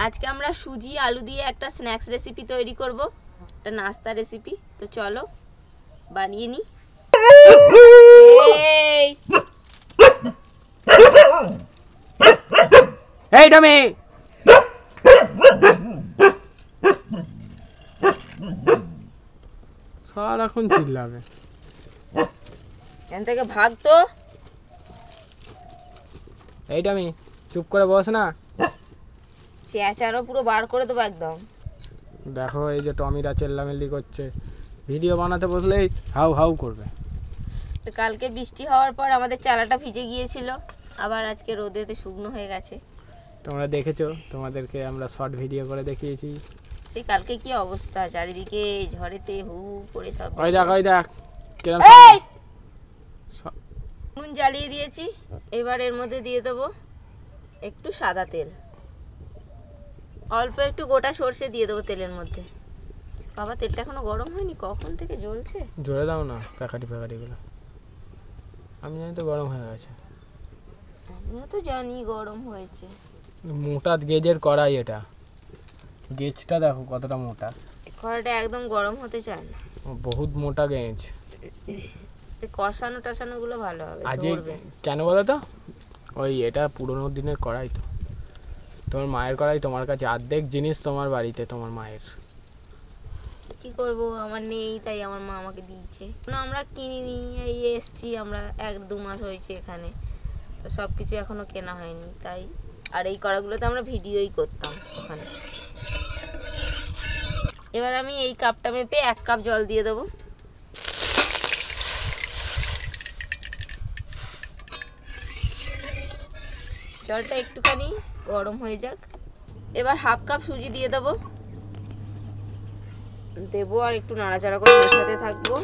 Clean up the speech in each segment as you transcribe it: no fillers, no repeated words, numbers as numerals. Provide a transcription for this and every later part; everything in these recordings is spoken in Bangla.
আজকে আমরা সুজি আলু দিয়ে একটা স্ন্যাক্স রেসিপি তৈরি করব, একটা নাস্তা রেসিপি। তো চলো বানিয়ে নিই। এই টমি, সারাক্ষণ চিল্লাবে। এখান থেকে ভাগ তো। এই টমি, চুপ করে বস না। চেঁচানো পুরো বার করে দেবো একদম। দেখো এই যে টমিরা চেল্লামেল্লি করছে, ভিডিও বানাতে বসলেই হাউ হাউ করবে। তো কালকে বৃষ্টি হওয়ার পর আমাদের চালাটা ভিজে গিয়েছিল, আবার আজকে রোদেতে শুকনো হয়ে গেছে। তোমরা দেখেছো, তোমাদেরকে আমরা শর্ট ভিডিও করে দেখিয়েছি। সেই কালকে কি অবস্থা, চারিদিকে ঝড়েতে হু করে সব। ওই দেখ ওই দেখ কিরম। নুন জ্বালিয়ে দিয়েছি, এবার এর মধ্যে দিয়ে দেবো একটু সাদা তেল, অল্প একটু গোটা সর্ষে দিয়ে দেবো তেলের মধ্যে। বাবা তেলটা এখনো গরম হয়নি, কখন থেকে জ্বলছে। জোরে দাও না প্যাকাটিগুলো। আমি জানি তো গরম হয়ে গেছে। আমিও তো জানি গরম হয়েছে। মোটা গেজের কড়াই এটা, গেজটা দেখো কতটা মোটা। কড়াইটা একদম গরম হতে চায় না, বহুত মোটা গেজ। কষানো টাসানো গুলো ভালো হবে। আজ কেন বলো তো, ওই এটা পুরোনো দিনের কড়াই তো, তোমার মায়ের কড়াই তোমার কাছে, অর্ধেক জিনিস তোমার বাড়িতে তোমার মায়ের। কি করব, আমার নেই তাই আমার মা আমাকে দিয়েছে। আমরা কিনিনি, এই এসছি আমরা 1-2 মাস হয়েছে এখানে, তো সব কিছু এখনো কেনা হয়নি তাই। আর এই কড়াগুলোতে আমরা ভিডিওই করতাম ওখানে। এবার আমি এই কাপটা মেপে 1 কাপ জল দিয়ে দেবো। জলটা একটুখানি গরম হয়ে যাক। এবার 1/2 কাপ সুজি দিয়ে দেবো, আর একটু নাড়াচাড়া করে মেশাতে থাকবো।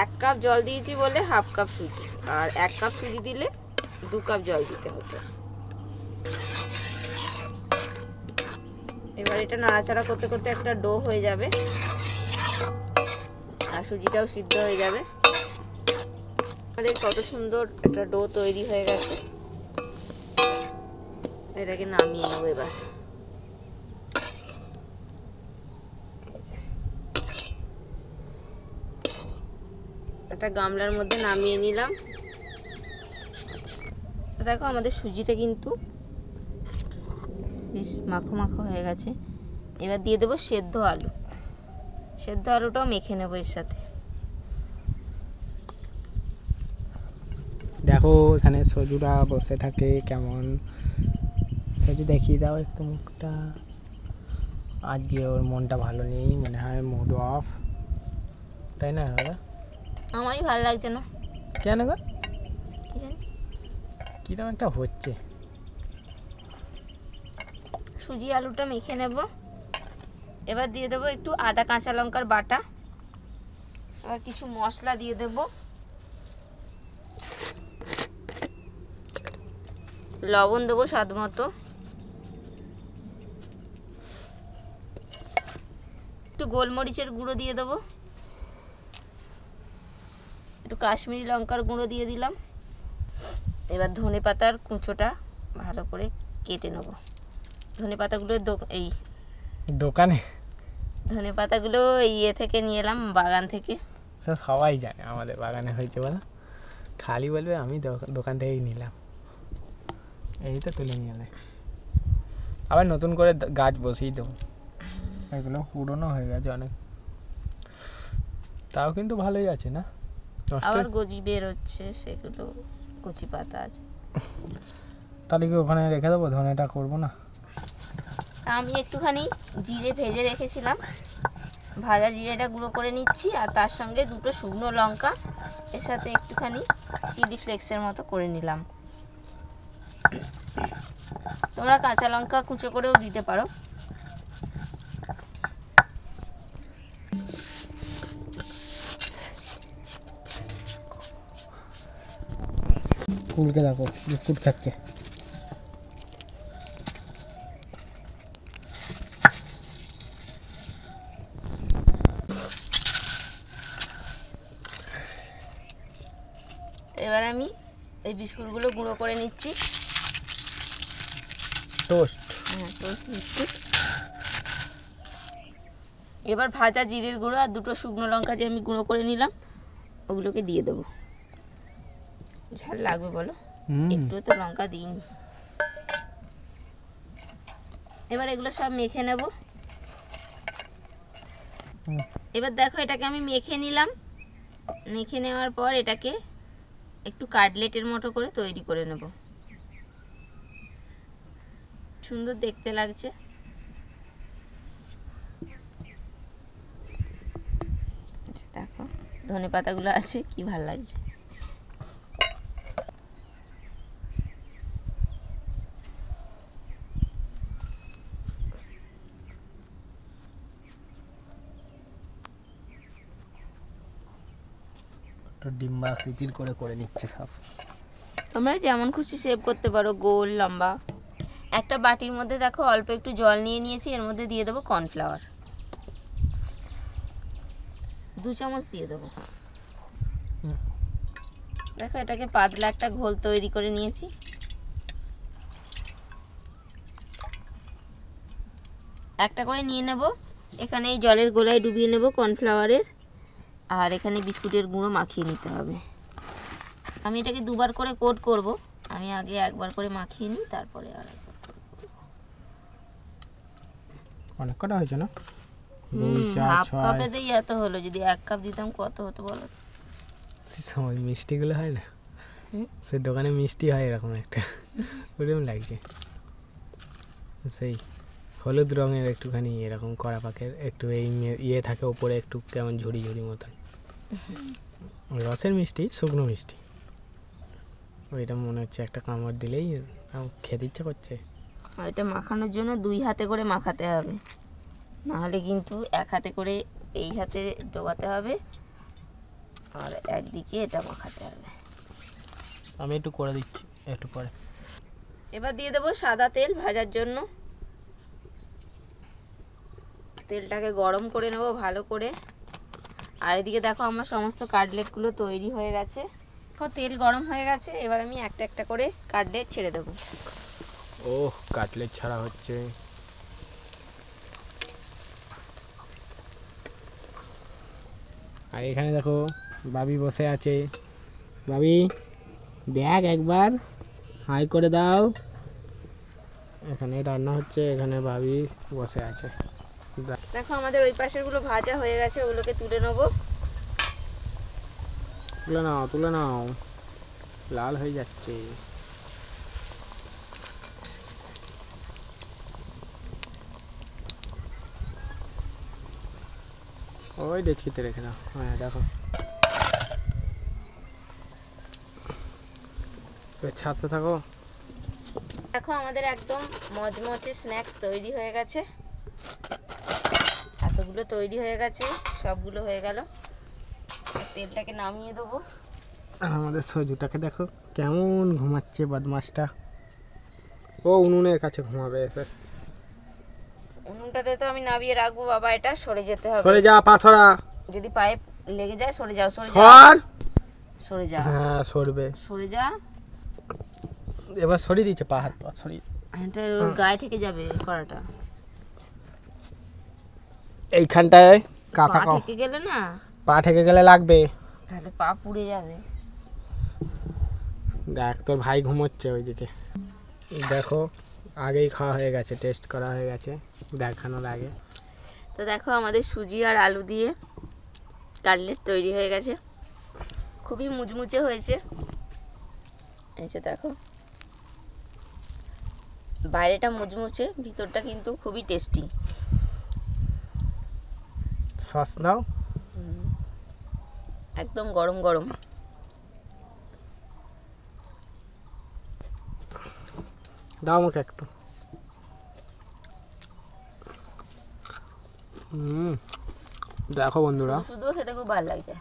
1 কাপ জল দিয়েছি বলে 1/2 কাপ সুজি, আর 1 কাপ সুজি দিলে 2 কাপ জল দিতে হতো। এবার এটা নাড়াচাড়া করতে করতে একটা ডো হয়ে যাবে, আর সুজিটাও সিদ্ধ হয়ে যাবে। আমাদের কত সুন্দর একটা ডো তৈরি হয়ে গেছে। এটাকে নামিয়ে নেবো এবার। একটা গামলার মধ্যে নামিয়ে নিলাম। দেখো আমাদের সুজিটা কিন্তু বেশ মাখো মাখো হয়ে গেছে। এবার দিয়ে দেবো সেদ্ধ আলু। সেদ্ধ আলুটাও মেখে নেবো এর সাথে। দেখো এখানে সজুরা বসে থাকে কেমন। সজু দেখিয়ে দাও একটু মুখটা। আজকে ওর মনটা ভালো নেই, মনে হয় মুড অফ, তাই না দাদা? আমারই ভালো লাগছে না। কেন গো? কি জানি কিরকম একটা হচ্ছে। সুজি আলুটা মেখে নেব। এবার দিয়ে দেবো একটু আদা কাঁচা লঙ্কার বাটা। এবার কিছু মশলা দিয়ে দেব, লবণ দেবো স্বাদ মতো, একটু গোলমরিচের গুঁড়ো দিয়ে দেবো, একটু কাশ্মীরি লঙ্কার গুঁড়ো দিয়ে দিলাম। এবার ধনে পাতার কুঁচোটা ভালো করে কেটে নেব। ধনে পাতাগুলো এই দোকানে, ধনে পাতাগুলো ইয়ে থেকে নিয়ে এলাম, বাগান থেকে। সবাই জানে আমাদের বাগানে হয়েছে বলো, খালি বলবে আমি দোকান থেকেই নিলাম। এই তো তুলে নিয়ে এলে, আবার নতুন করে গাছ বসিয়ে দেবো। এগুলো পুরনো হয়ে গেছে অনেক, তাও কিন্তু ভালোই আছে না। আবার গজি বের হচ্ছে, সেগুলো কচি পাতা আছে। তাহলে কি ওখানে রেখে দেবো, ধনেটা করবো না? আমি একটুখানি জিরে ভেজে রেখেছিলাম, ভাজা জিরেটা গুঁড়ো করে নিচ্ছি, আর তার সঙ্গে 2টো শুকনো লঙ্কা, এর সাথে একটুখানি চিলি ফ্লেক্সের মতো করে নিলাম। তোমরা কাঁচা লঙ্কা কুচো করেও দিতে পারো। ফুলকে দেখো বিস্কুট খাচ্ছে। এবার আমি এই বিস্কুটগুলো গুঁড়ো করে নিচ্ছি। টোস্ট। হ্যাঁ, টোস্ট বিস্কুট। এবার ভাজা জিরের গুঁড়ো আর 2টো শুকনো লঙ্কা যে আমি গুঁড়ো করে নিলাম ওগুলোকে দিয়ে দেবো। ঝাল লাগবে বলো? একটু তো লঙ্কা দিইনি। এবার এগুলো সব মেখে নেব। এবার দেখো এটাকে আমি মেখে নিলাম। মেখে নেওয়ার পর এটাকে একটু কাটলেটের মতো করে তৈরি করে নেব। সুন্দর দেখতে লাগছে। দেখো ধনে পাতাগুলো আছে, কি ভালো লাগছে। তো ডিম্বা আকৃতির করে নিচ্ছে সব। তোমরা যেমন খুশি শেপ করতে পারো, গোল লম্বা। একটা বাটির মধ্যে দেখো অল্প একটু জল নিয়ে নিয়েছি, এর মধ্যে দিয়ে দেবো কর্নফ্লাওয়ার। 2 চামচ দিয়ে দেবো। দেখো এটাকে পাতলা একটা ঘোল তৈরি করে নিয়েছি। একটা করে নিয়ে নেব। এখানে এই জলের গোলায় ডুবিয়ে নেব কর্নফ্লাওয়ারের, আর এখানে বিস্কুটের গুঁড়ো মাখিয়ে নিতে হবে। আমি এটাকে 2বার করে কোট করব। আমি আগে 1বার করে মাখিয়ে নিই, তারপরে আর একবার। অনেক কটা হয়েছে না? হাফ কাপে দিয়ে এত হলো, যদি 1 কাপ দিতাম কত হতো বলো? সময় মিষ্টিগুলো হয় না, সে দোকানে মিষ্টি হয় এরকম একটা, ওরকম লাগছে। সেই হলুদ রঙের একটুখানি এরকম কড়া পাকের একটু এই ইয়ে থাকে ওপরে, একটু কেমন ঝুড়ি ঝুড়ি মতন রসের মিষ্টি, শুকনো মিষ্টি। ওইটা মনে হচ্ছে একটা কামড় দিলেই খেতে ইচ্ছা করছে। আর এটা মাখানোর জন্য 2 হাতে করে মাখাতে হবে, নাহলে কিন্তু 1 হাতে করে এই হাতে ডোবাতে হবে আর একদিকে এটা মাখাতে হবে। আমি একটু করে দিচ্ছি একটু পরে। এবার দিয়ে দেবো সাদা তেল ভাজার জন্য। তেলটাকে গরম করে নেব ভালো করে। আর এদিকে দেখো আমার সমস্ত কাটলেটগুলো তৈরি হয়ে গেছে। দেখো তেল গরম হয়ে গেছে, এবার আমি একটা একটা করে কাটলেট ছেড়ে দেবো। ওহ, কাটলেট ছাড়া হচ্ছে। আর এখানে দেখো বাবি বসে আছে। বাবি দেখ একবার, হাই করে দাও। এখানে রান্না হচ্ছে, এখানে ভাবি বসে আছে। দেখো আমাদের ওই পাশের গুলো ভাজা হয়ে গেছে, ওগুলোকে তুলে নেব। তুলে নাও তুলে নাও, লাল হয়ে যাচ্ছে। ওই ডেচকিতে রেখে দাও। হ্যাঁ দেখো ছাড়তে থাকো। দেখো আমাদের একদম মচমচে স্ন্যাক্স তৈরি হয়ে গেছে। এতগুলো তৈরি হয়ে গেছে, সবগুলো হয়ে গেল। তেলটাকে নামিয়ে দেবো। আমাদের সজুটাকে দেখো কেমন ঘুমাচ্ছে বদমাসটা। ও উনুনের কাছে ঘুমাবে এসে। উনুনটাতে তো আমি নামিয়ে রাখবো বাবা, এটা সরে যেতে হবে। সরে যা, পা সরা। যদি পায়ে লেগে যায় সরে যাও, সরে যাও, সরে যা। হ্যাঁ সরবে, সরে যা। এবার সরিয়ে দিচ্ছে, পা হাত পা সরিয়ে। এটা গায়ে থেকে যাবে কড়াটা। এইখানটায় কাটা পা ঠেকে গেলে না, পা ঠেকে গেলে লাগবে, তাহলে পা পুড়ে যাবে। দেখ তোর ভাই ঘুমোচ্ছে ওইদিকে। দেখো আগেই খাওয়া হয়ে গেছে, টেস্ট করা হয়ে গেছে দেখানোর আগে। তো দেখো আমাদের সুজি আর আলু দিয়ে কাটলেট তৈরি হয়ে গেছে। খুবই মুচমুচে হয়েছে। এই যে দেখো, বাইরেটা মুচমুচে, ভিতরটা কিন্তু খুবই টেস্টি। সস দাও, একদম গরম গরম। দাও আমাকে একটু। দেখো বন্ধুরা, শুধু খেতে খুব ভালো লাগছে।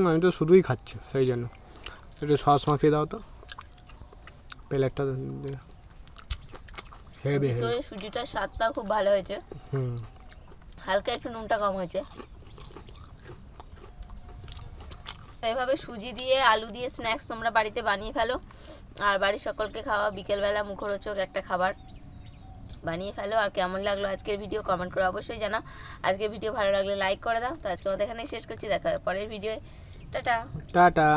আমি তো শুধুই খাচ্ছি, সেই জন্য একটু সস মাখিয়ে দাও তো প্লেটটা। Heavy heavy. সুজিটার স্বাদটা খুব ভালো হয়েছে। হালকা একটু নুনটা কম হয়েছে। এভাবে সুজি দিয়ে আলু দিয়ে স্ন্যাক্স তোমরা বাড়িতে বানিয়ে ফেলো, আর বাড়ির সকলকে খাওয়া। বিকেলবেলা মুখরোচক একটা খাবার। বানিয়ে ফেলো। আর কেমন লাগলো আজকের ভিডিও কমেন্ট করে অবশ্যই জানাও। আজকের ভিডিও ভালো লাগলে লাইক করে দাও। তো আজকে আমাদের এখানেই শেষ করছি, দেখা হবে পরের ভিডিও। টাটা। টাটা।